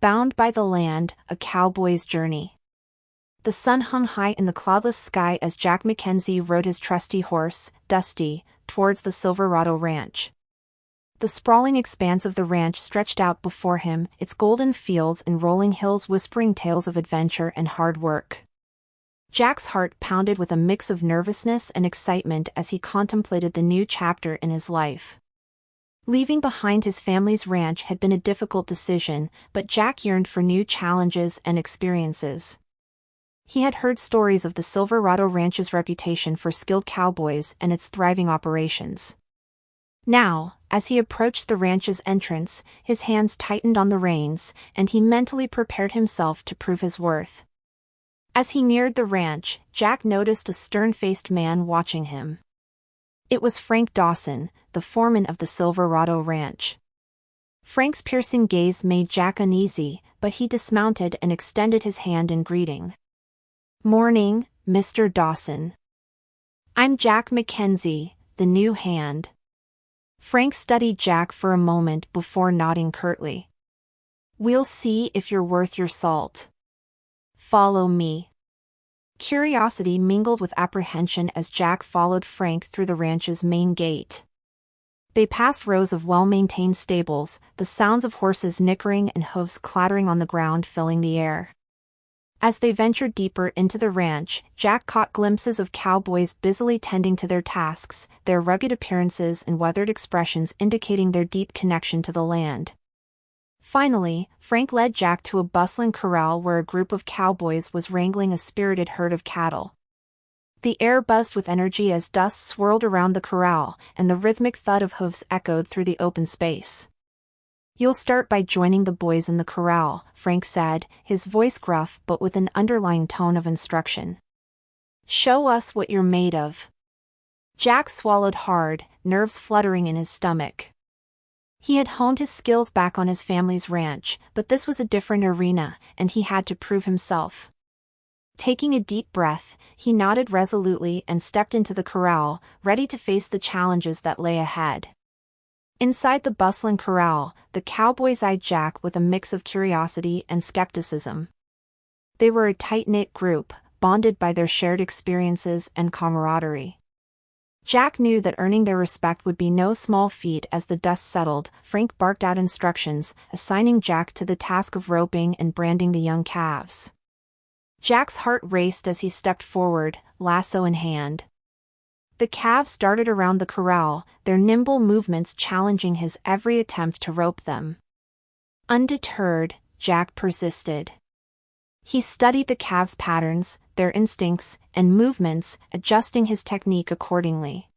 Bound by the land, a cowboy's journey. The sun hung high in the cloudless sky as Jack Mackenzie rode his trusty horse, Dusty, towards the Silverado Ranch. The sprawling expanse of the ranch stretched out before him, its golden fields and rolling hills whispering tales of adventure and hard work. Jack's heart pounded with a mix of nervousness and excitement as he contemplated the new chapter in his life. Leaving behind his family's ranch had been a difficult decision, but Jack yearned for new challenges and experiences. He had heard stories of the Silverado Ranch's reputation for skilled cowboys and its thriving operations. Now, as he approached the ranch's entrance, his hands tightened on the reins, and he mentally prepared himself to prove his worth. As he neared the ranch, Jack noticed a stern-faced man watching him. It was Frank Dawson, the foreman of the Silverado Ranch. Frank's piercing gaze made Jack uneasy, but he dismounted and extended his hand in greeting. "Morning, Mr. Dawson. I'm Jack Mackenzie, the new hand." Frank studied Jack for a moment before nodding curtly. "We'll see if you're worth your salt. Follow me." Curiosity mingled with apprehension as Jack followed Frank through the ranch's main gate. They passed rows of well-maintained stables, the sounds of horses nickering and hooves clattering on the ground filling the air. As they ventured deeper into the ranch, Jack caught glimpses of cowboys busily tending to their tasks, their rugged appearances and weathered expressions indicating their deep connection to the land. Finally, Frank led Jack to a bustling corral where a group of cowboys was wrangling a spirited herd of cattle. The air buzzed with energy as dust swirled around the corral, and the rhythmic thud of hooves echoed through the open space. "You'll start by joining the boys in the corral," Frank said, his voice gruff but with an underlying tone of instruction. "Show us what you're made of." Jack swallowed hard, nerves fluttering in his stomach. He had honed his skills back on his family's ranch, but this was a different arena, and he had to prove himself. Taking a deep breath, he nodded resolutely and stepped into the corral, ready to face the challenges that lay ahead. Inside the bustling corral, the cowboys eyed Jack with a mix of curiosity and skepticism. They were a tight-knit group, bonded by their shared experiences and camaraderie. Jack knew that earning their respect would be no small feat. As the dust settled, Frank barked out instructions, assigning Jack to the task of roping and branding the young calves. Jack's heart raced as he stepped forward, lasso in hand. The calves darted around the corral, their nimble movements challenging his every attempt to rope them. Undeterred, Jack persisted. He studied the calves' patterns, their instincts, and movements, adjusting his technique accordingly.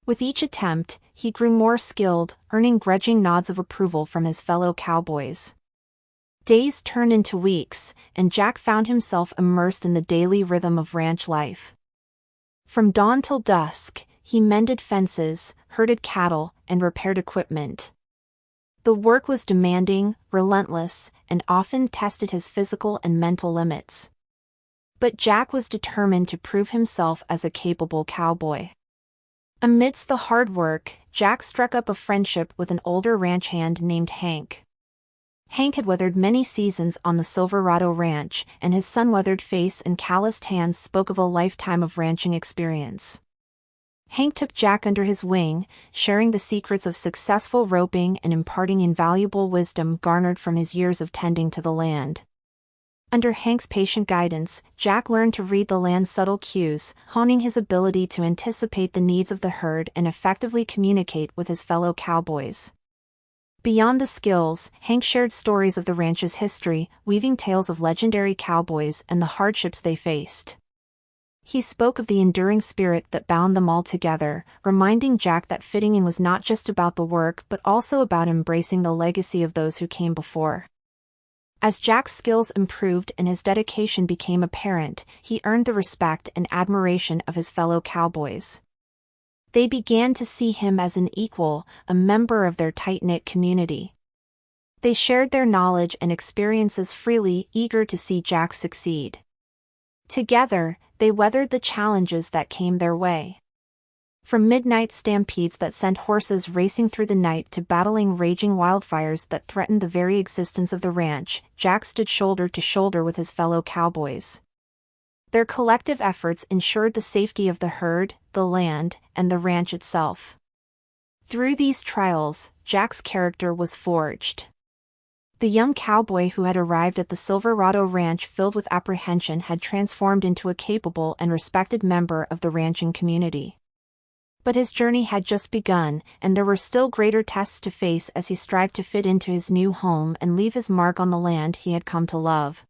With each attempt, he grew more skilled, earning grudging nods of approval from his fellow cowboys. Days turned into weeks, and Jack found himself immersed in the daily rhythm of ranch life. From dawn till dusk, he mended fences, herded cattle, and repaired equipment. The work was demanding, relentless, and often tested his physical and mental limits. But Jack was determined to prove himself as a capable cowboy. Amidst the hard work, Jack struck up a friendship with an older ranch hand named Hank. Hank had weathered many seasons on the Silverado Ranch, and his sun-weathered face and calloused hands spoke of a lifetime of ranching experience. Hank took Jack under his wing, sharing the secrets of successful roping and imparting invaluable wisdom garnered from his years of tending to the land. Under Hank's patient guidance, Jack learned to read the land's subtle cues, honing his ability to anticipate the needs of the herd and effectively communicate with his fellow cowboys. Beyond the skills, Hank shared stories of the ranch's history, weaving tales of legendary cowboys and the hardships they faced. He spoke of the enduring spirit that bound them all together, reminding Jack that fitting in was not just about the work but also about embracing the legacy of those who came before. As Jack's skills improved and his dedication became apparent, he earned the respect and admiration of his fellow cowboys. They began to see him as an equal, a member of their tight-knit community. They shared their knowledge and experiences freely, eager to see Jack succeed. Together, they weathered the challenges that came their way. From midnight stampedes that sent horses racing through the night to battling raging wildfires that threatened the very existence of the ranch, Jack stood shoulder to shoulder with his fellow cowboys. Their collective efforts ensured the safety of the herd, the land, and the ranch itself. Through these trials, Jack's character was forged. The young cowboy who had arrived at the Silverado Ranch filled with apprehension had transformed into a capable and respected member of the ranching community. But his journey had just begun, and there were still greater tests to face as he strived to fit into his new home and leave his mark on the land he had come to love.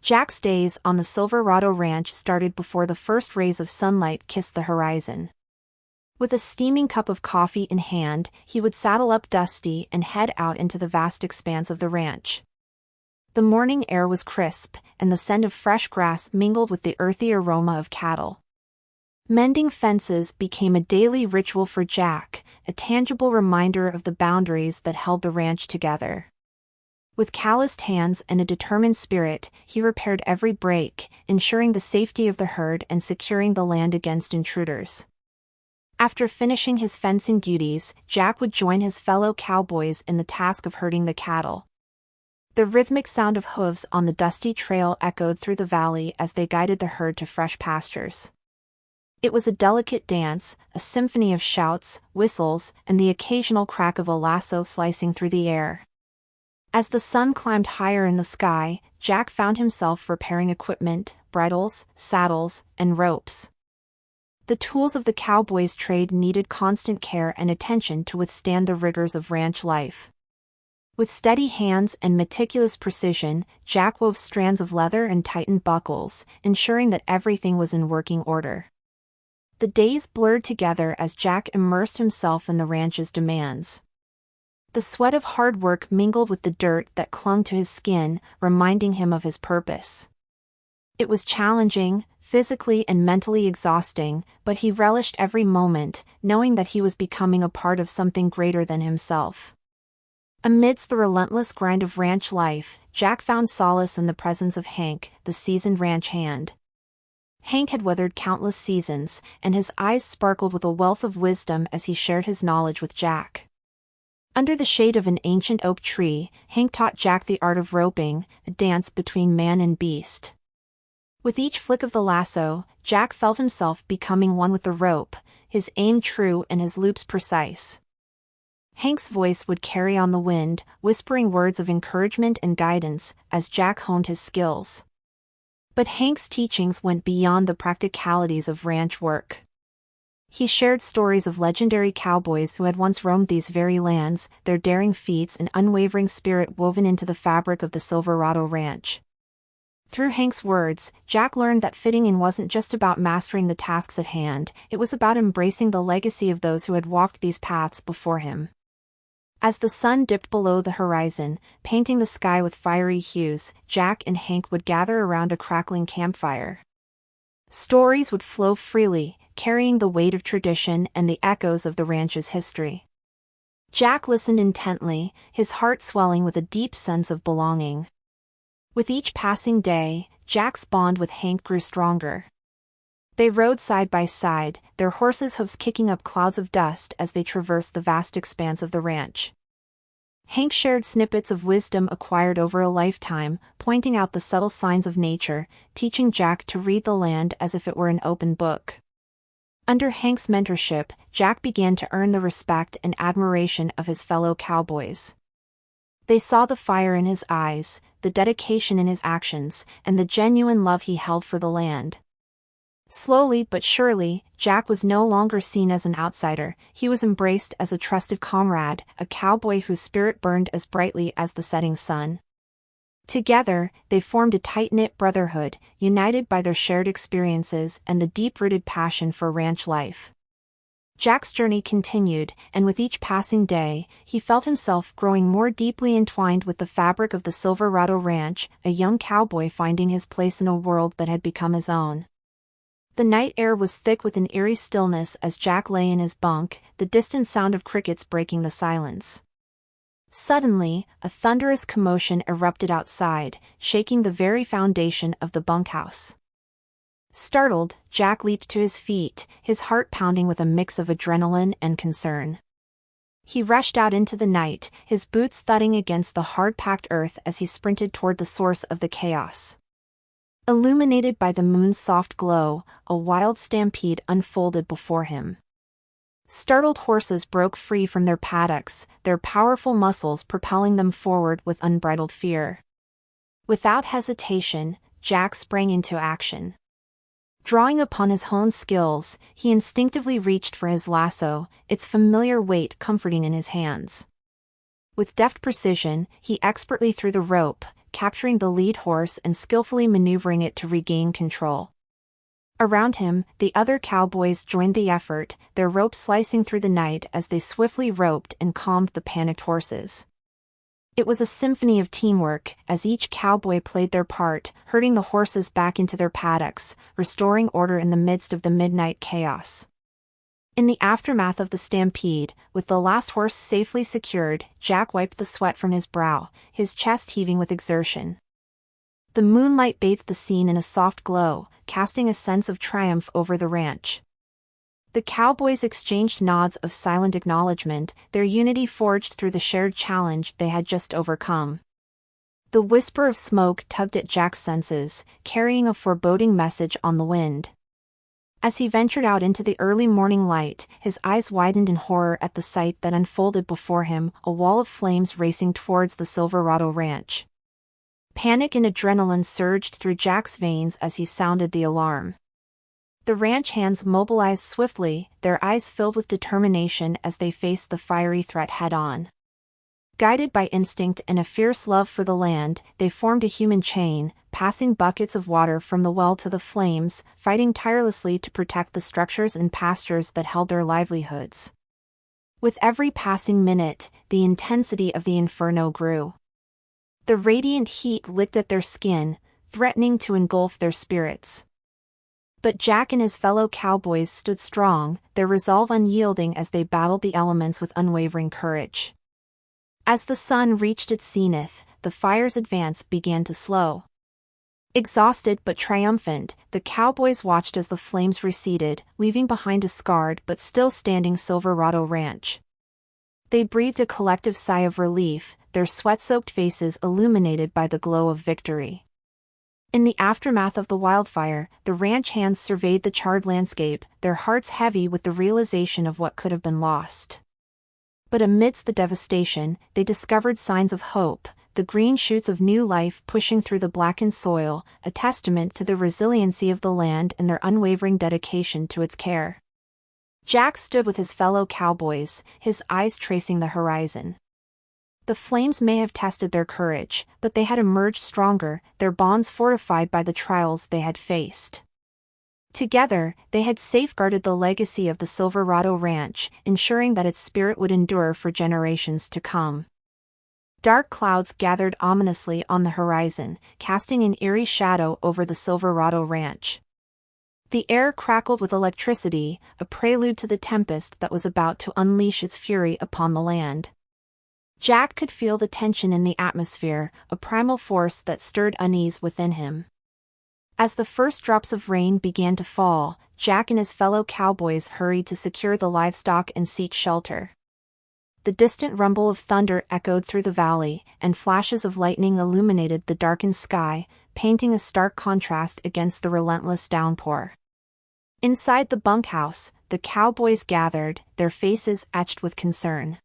Jack's days on the Silverado Ranch started before the first rays of sunlight kissed the horizon. With a steaming cup of coffee in hand, he would saddle up Dusty and head out into the vast expanse of the ranch. The morning air was crisp, and the scent of fresh grass mingled with the earthy aroma of cattle. Mending fences became a daily ritual for Jack, a tangible reminder of the boundaries that held the ranch together. With calloused hands and a determined spirit, he repaired every break, ensuring the safety of the herd and securing the land against intruders. After finishing his fencing duties, Jack would join his fellow cowboys in the task of herding the cattle. The rhythmic sound of hooves on the dusty trail echoed through the valley as they guided the herd to fresh pastures. It was a delicate dance, a symphony of shouts, whistles, and the occasional crack of a lasso slicing through the air. As the sun climbed higher in the sky, Jack found himself repairing equipment, bridles, saddles, and ropes. The tools of the cowboy's trade needed constant care and attention to withstand the rigors of ranch life. With steady hands and meticulous precision, Jack wove strands of leather and tightened buckles, ensuring that everything was in working order. The days blurred together as Jack immersed himself in the ranch's demands. The sweat of hard work mingled with the dirt that clung to his skin, reminding him of his purpose. It was challenging, physically and mentally exhausting, but he relished every moment, knowing that he was becoming a part of something greater than himself. Amidst the relentless grind of ranch life, Jack found solace in the presence of Hank, the seasoned ranch hand. Hank had weathered countless seasons, and his eyes sparkled with a wealth of wisdom as he shared his knowledge with Jack. Under the shade of an ancient oak tree, Hank taught Jack the art of roping, a dance between man and beast. With each flick of the lasso, Jack felt himself becoming one with the rope, his aim true and his loops precise. Hank's voice would carry on the wind, whispering words of encouragement and guidance as Jack honed his skills. But Hank's teachings went beyond the practicalities of ranch work. He shared stories of legendary cowboys who had once roamed these very lands, their daring feats and unwavering spirit woven into the fabric of the Silverado Ranch. Through Hank's words, Jack learned that fitting in wasn't just about mastering the tasks at hand, it was about embracing the legacy of those who had walked these paths before him. As the sun dipped below the horizon, painting the sky with fiery hues, Jack and Hank would gather around a crackling campfire. Stories would flow freely, carrying the weight of tradition and the echoes of the ranch's history. Jack listened intently, his heart swelling with a deep sense of belonging. With each passing day, Jack's bond with Hank grew stronger. They rode side by side, their horses' hooves kicking up clouds of dust as they traversed the vast expanse of the ranch. Hank shared snippets of wisdom acquired over a lifetime, pointing out the subtle signs of nature, teaching Jack to read the land as if it were an open book. Under Hank's mentorship, Jack began to earn the respect and admiration of his fellow cowboys. They saw the fire in his eyes, the dedication in his actions, and the genuine love he held for the land. Slowly but surely, Jack was no longer seen as an outsider, he was embraced as a trusted comrade, a cowboy whose spirit burned as brightly as the setting sun. Together, they formed a tight-knit brotherhood, united by their shared experiences and the deep-rooted passion for ranch life. Jack's journey continued, and with each passing day, he felt himself growing more deeply entwined with the fabric of the Silverado Ranch, a young cowboy finding his place in a world that had become his own. The night air was thick with an eerie stillness as Jack lay in his bunk, the distant sound of crickets breaking the silence. Suddenly, a thunderous commotion erupted outside, shaking the very foundation of the bunkhouse. Startled, Jack leaped to his feet, his heart pounding with a mix of adrenaline and concern. He rushed out into the night, his boots thudding against the hard-packed earth as he sprinted toward the source of the chaos. Illuminated by the moon's soft glow, a wild stampede unfolded before him. Startled horses broke free from their paddocks, their powerful muscles propelling them forward with unbridled fear. Without hesitation, Jack sprang into action. Drawing upon his honed skills, he instinctively reached for his lasso, its familiar weight comforting in his hands. With deft precision, he expertly threw the rope, capturing the lead horse and skillfully maneuvering it to regain control. Around him, the other cowboys joined the effort, their ropes slicing through the night as they swiftly roped and calmed the panicked horses. It was a symphony of teamwork, as each cowboy played their part, herding the horses back into their paddocks, restoring order in the midst of the midnight chaos. In the aftermath of the stampede, with the last horse safely secured, Jack wiped the sweat from his brow, his chest heaving with exertion. The moonlight bathed the scene in a soft glow, casting a sense of triumph over the ranch. The cowboys exchanged nods of silent acknowledgement, their unity forged through the shared challenge they had just overcome. The whisper of smoke tugged at Jack's senses, carrying a foreboding message on the wind. As he ventured out into the early morning light, his eyes widened in horror at the sight that unfolded before him, a wall of flames racing towards the Silverado ranch. Panic and adrenaline surged through Jack's veins as he sounded the alarm. The ranch hands mobilized swiftly, their eyes filled with determination as they faced the fiery threat head-on. Guided by instinct and a fierce love for the land, they formed a human chain, passing buckets of water from the well to the flames, fighting tirelessly to protect the structures and pastures that held their livelihoods. With every passing minute, the intensity of the inferno grew. The radiant heat licked at their skin, threatening to engulf their spirits. But Jack and his fellow cowboys stood strong, their resolve unyielding as they battled the elements with unwavering courage. As the sun reached its zenith, the fire's advance began to slow. Exhausted but triumphant, the cowboys watched as the flames receded, leaving behind a scarred but still standing Silverado ranch. They breathed a collective sigh of relief, their sweat-soaked faces illuminated by the glow of victory. In the aftermath of the wildfire, the ranch hands surveyed the charred landscape, their hearts heavy with the realization of what could have been lost. But amidst the devastation, they discovered signs of hope, the green shoots of new life pushing through the blackened soil, a testament to the resiliency of the land and their unwavering dedication to its care. Jack stood with his fellow cowboys, his eyes tracing the horizon. The flames may have tested their courage, but they had emerged stronger, their bonds fortified by the trials they had faced. Together, they had safeguarded the legacy of the Silverado Ranch, ensuring that its spirit would endure for generations to come. Dark clouds gathered ominously on the horizon, casting an eerie shadow over the Silverado Ranch. The air crackled with electricity, a prelude to the tempest that was about to unleash its fury upon the land. Jack could feel the tension in the atmosphere, a primal force that stirred unease within him. As the first drops of rain began to fall, Jack and his fellow cowboys hurried to secure the livestock and seek shelter. The distant rumble of thunder echoed through the valley, and flashes of lightning illuminated the darkened sky, painting a stark contrast against the relentless downpour. Inside the bunkhouse, the cowboys gathered, their faces etched with concern.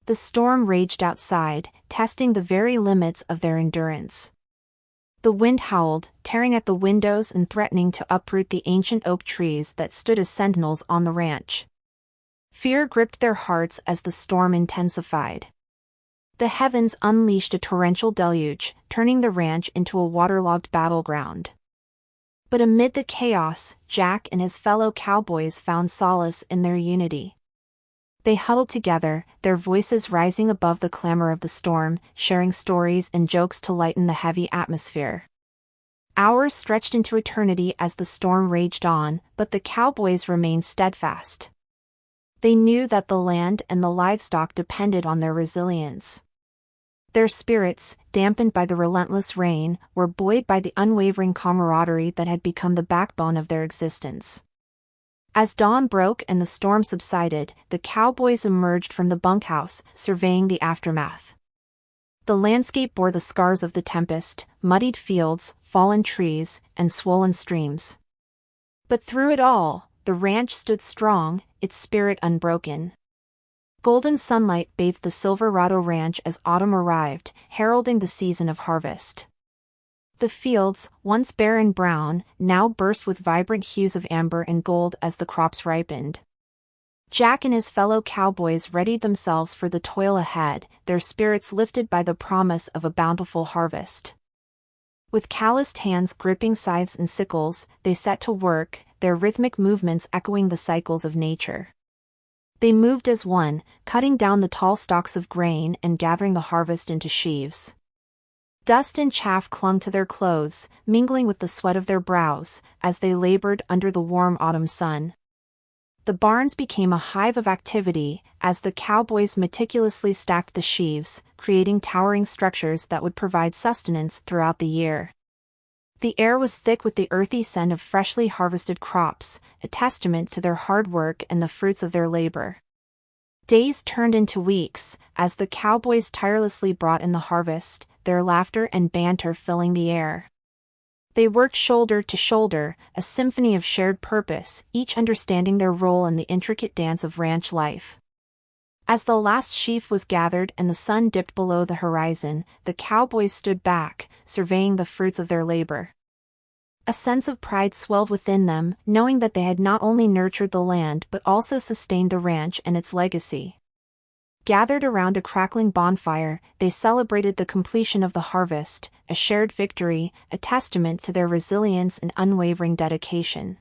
The storm raged outside, testing the very limits of their endurance. The wind howled, tearing at the windows and threatening to uproot the ancient oak trees that stood as sentinels on the ranch. Fear gripped their hearts as the storm intensified. The heavens unleashed a torrential deluge, turning the ranch into a waterlogged battleground. But amid the chaos, Jack and his fellow cowboys found solace in their unity. They huddled together, their voices rising above the clamor of the storm, sharing stories and jokes to lighten the heavy atmosphere. Hours stretched into eternity as the storm raged on, but the cowboys remained steadfast. They knew that the land and the livestock depended on their resilience. Their spirits, dampened by the relentless rain, were buoyed by the unwavering camaraderie that had become the backbone of their existence. As dawn broke and the storm subsided, the cowboys emerged from the bunkhouse, surveying the aftermath. The landscape bore the scars of the tempest: muddied fields, fallen trees, and swollen streams. But through it all, the ranch stood strong, its spirit unbroken. Golden sunlight bathed the Silverado Ranch as autumn arrived, heralding the season of harvest. The fields, once bare and brown, now burst with vibrant hues of amber and gold as the crops ripened. Jack and his fellow cowboys readied themselves for the toil ahead, their spirits lifted by the promise of a bountiful harvest. With calloused hands gripping scythes and sickles, they set to work, their rhythmic movements echoing the cycles of nature. They moved as one, cutting down the tall stalks of grain and gathering the harvest into sheaves. Dust and chaff clung to their clothes, mingling with the sweat of their brows, as they labored under the warm autumn sun. The barns became a hive of activity, as the cowboys meticulously stacked the sheaves, creating towering structures that would provide sustenance throughout the year. The air was thick with the earthy scent of freshly harvested crops, a testament to their hard work and the fruits of their labor. Days turned into weeks, as the cowboys tirelessly brought in the harvest, their laughter and banter filling the air. They worked shoulder to shoulder, a symphony of shared purpose, each understanding their role in the intricate dance of ranch life. As the last sheaf was gathered and the sun dipped below the horizon, the cowboys stood back, surveying the fruits of their labor. A sense of pride swelled within them, knowing that they had not only nurtured the land but also sustained the ranch and its legacy. Gathered around a crackling bonfire, they celebrated the completion of the harvest, a shared victory, a testament to their resilience and unwavering dedication.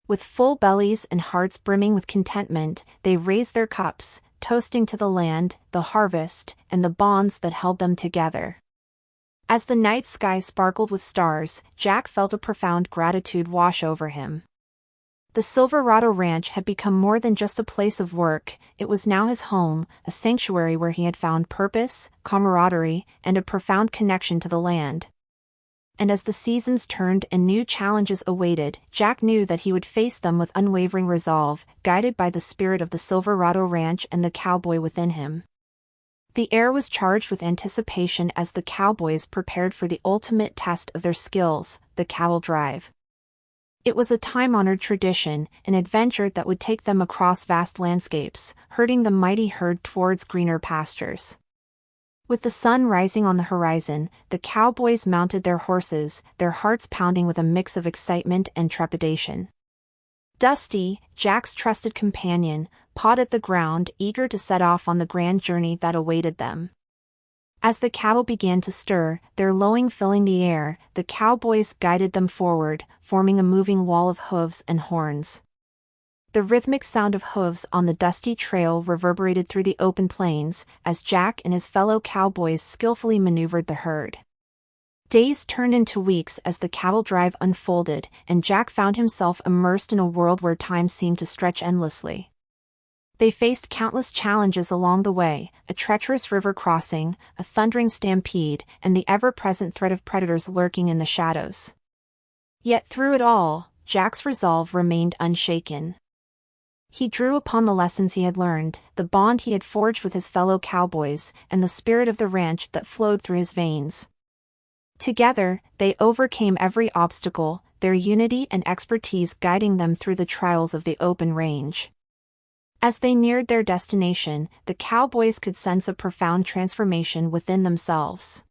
With full bellies and hearts brimming with contentment, they raised their cups, toasting to the land, the harvest, and the bonds that held them together. As the night sky sparkled with stars, Jack felt a profound gratitude wash over him. The Silverado Ranch had become more than just a place of work, it was now his home, a sanctuary where he had found purpose, camaraderie, and a profound connection to the land. And as the seasons turned and new challenges awaited, Jack knew that he would face them with unwavering resolve, guided by the spirit of the Silverado Ranch and the cowboy within him. The air was charged with anticipation as the cowboys prepared for the ultimate test of their skills, the cattle drive. It was a time-honored tradition, an adventure that would take them across vast landscapes, herding the mighty herd towards greener pastures. With the sun rising on the horizon, the cowboys mounted their horses, their hearts pounding with a mix of excitement and trepidation. Dusty, Jack's trusted companion, pawed at the ground, eager to set off on the grand journey that awaited them. As the cattle began to stir, their lowing filling the air, the cowboys guided them forward, forming a moving wall of hooves and horns. The rhythmic sound of hooves on the dusty trail reverberated through the open plains, as Jack and his fellow cowboys skillfully maneuvered the herd. Days turned into weeks as the cattle drive unfolded, and Jack found himself immersed in a world where time seemed to stretch endlessly. They faced countless challenges along the way, a treacherous river crossing, a thundering stampede, and the ever-present threat of predators lurking in the shadows. Yet through it all, Jack's resolve remained unshaken. He drew upon the lessons he had learned, the bond he had forged with his fellow cowboys, and the spirit of the ranch that flowed through his veins. Together, they overcame every obstacle, their unity and expertise guiding them through the trials of the open range. As they neared their destination, the cowboys could sense a profound transformation within themselves.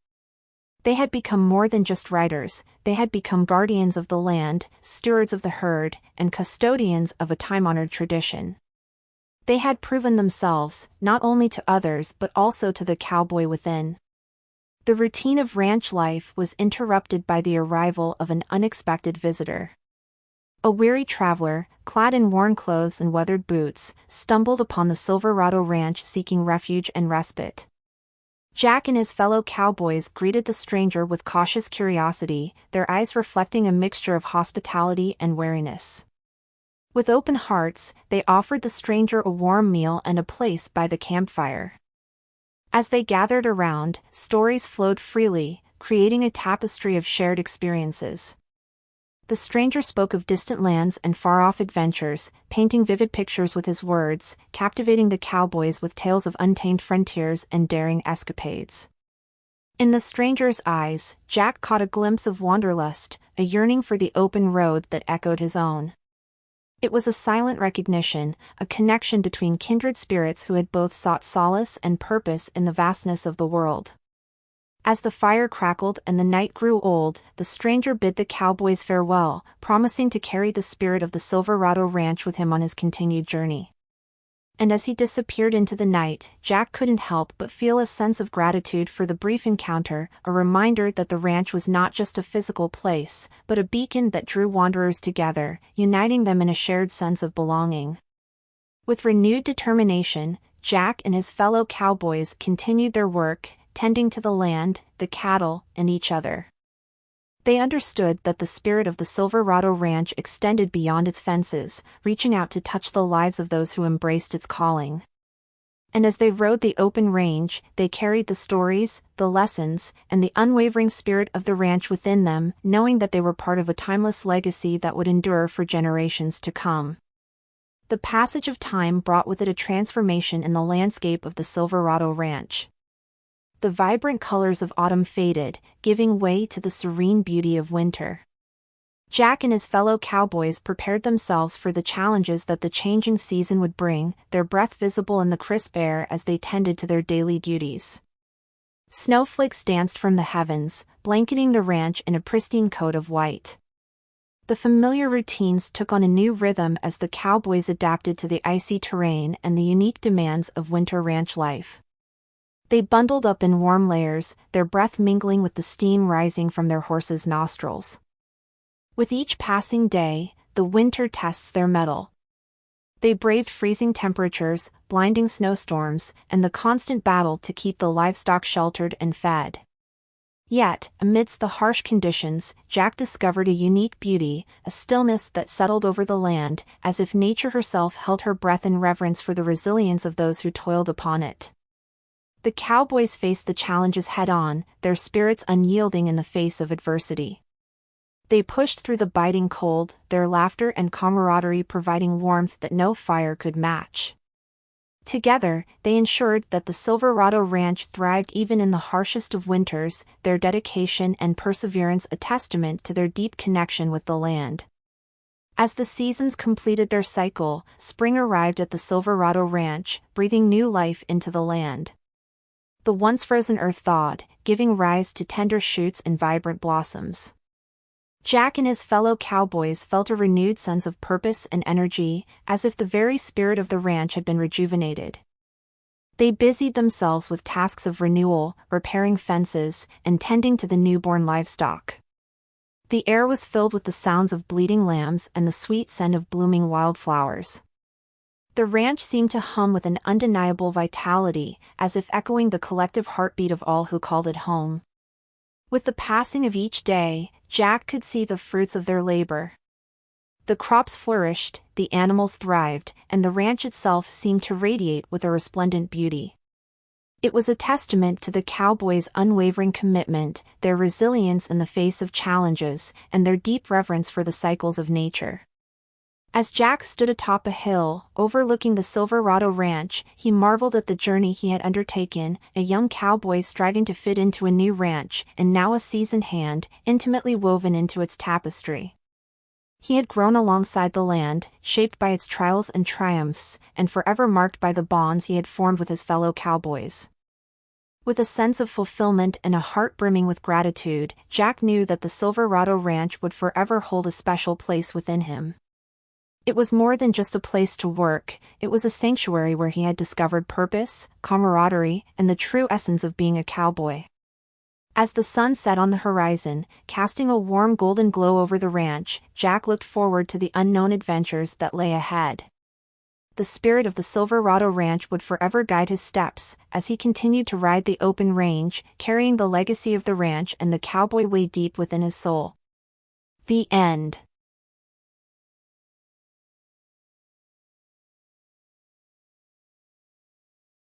They had become more than just riders, they had become guardians of the land, stewards of the herd, and custodians of a time-honored tradition. They had proven themselves, not only to others but also to the cowboy within. The routine of ranch life was interrupted by the arrival of an unexpected visitor. A weary traveler, clad in worn clothes and weathered boots, stumbled upon the Silverado Ranch seeking refuge and respite. Jack and his fellow cowboys greeted the stranger with cautious curiosity, their eyes reflecting a mixture of hospitality and wariness. With open hearts, they offered the stranger a warm meal and a place by the campfire. As they gathered around, stories flowed freely, creating a tapestry of shared experiences. The stranger spoke of distant lands and far-off adventures, painting vivid pictures with his words, captivating the cowboys with tales of untamed frontiers and daring escapades. In the stranger's eyes, Jack caught a glimpse of wanderlust, a yearning for the open road that echoed his own. It was a silent recognition, a connection between kindred spirits who had both sought solace and purpose in the vastness of the world. As the fire crackled and the night grew old, the stranger bid the cowboys farewell, promising to carry the spirit of the Silverado Ranch with him on his continued journey. And as he disappeared into the night, Jack couldn't help but feel a sense of gratitude for the brief encounter, a reminder that the ranch was not just a physical place, but a beacon that drew wanderers together, uniting them in a shared sense of belonging. With renewed determination, Jack and his fellow cowboys continued their work, tending to the land, the cattle, and each other. They understood that the spirit of the Silverado Ranch extended beyond its fences, reaching out to touch the lives of those who embraced its calling. And as they rode the open range, they carried the stories, the lessons, and the unwavering spirit of the ranch within them, knowing that they were part of a timeless legacy that would endure for generations to come. The passage of time brought with it a transformation in the landscape of the Silverado Ranch. The vibrant colors of autumn faded, giving way to the serene beauty of winter. Jack and his fellow cowboys prepared themselves for the challenges that the changing season would bring, their breath visible in the crisp air as they tended to their daily duties. Snowflakes danced from the heavens, blanketing the ranch in a pristine coat of white. The familiar routines took on a new rhythm as the cowboys adapted to the icy terrain and the unique demands of winter ranch life. They bundled up in warm layers, their breath mingling with the steam rising from their horses' nostrils. With each passing day, the winter tests their mettle. They braved freezing temperatures, blinding snowstorms, and the constant battle to keep the livestock sheltered and fed. Yet, amidst the harsh conditions, Jack discovered a unique beauty, a stillness that settled over the land, as if nature herself held her breath in reverence for the resilience of those who toiled upon it. The cowboys faced the challenges head-on, their spirits unyielding in the face of adversity. They pushed through the biting cold, their laughter and camaraderie providing warmth that no fire could match. Together, they ensured that the Silverado Ranch thrived even in the harshest of winters, their dedication and perseverance a testament to their deep connection with the land. As the seasons completed their cycle, spring arrived at the Silverado Ranch, breathing new life into the land. The once frozen earth thawed, giving rise to tender shoots and vibrant blossoms. Jack and his fellow cowboys felt a renewed sense of purpose and energy, as if the very spirit of the ranch had been rejuvenated. They busied themselves with tasks of renewal, repairing fences, and tending to the newborn livestock. The air was filled with the sounds of bleating lambs and the sweet scent of blooming wildflowers. The ranch seemed to hum with an undeniable vitality, as if echoing the collective heartbeat of all who called it home. With the passing of each day, Jack could see the fruits of their labor. The crops flourished, the animals thrived, and the ranch itself seemed to radiate with a resplendent beauty. It was a testament to the cowboys' unwavering commitment, their resilience in the face of challenges, and their deep reverence for the cycles of nature. As Jack stood atop a hill, overlooking the Silverado Ranch, he marveled at the journey he had undertaken, a young cowboy striving to fit into a new ranch, and now a seasoned hand, intimately woven into its tapestry. He had grown alongside the land, shaped by its trials and triumphs, and forever marked by the bonds he had formed with his fellow cowboys. With a sense of fulfillment and a heart brimming with gratitude, Jack knew that the Silverado Ranch would forever hold a special place within him. It was more than just a place to work, it was a sanctuary where he had discovered purpose, camaraderie, and the true essence of being a cowboy. As the sun set on the horizon, casting a warm golden glow over the ranch, Jack looked forward to the unknown adventures that lay ahead. The spirit of the Silverado Ranch would forever guide his steps, as he continued to ride the open range, carrying the legacy of the ranch and the cowboy way deep within his soul. The end.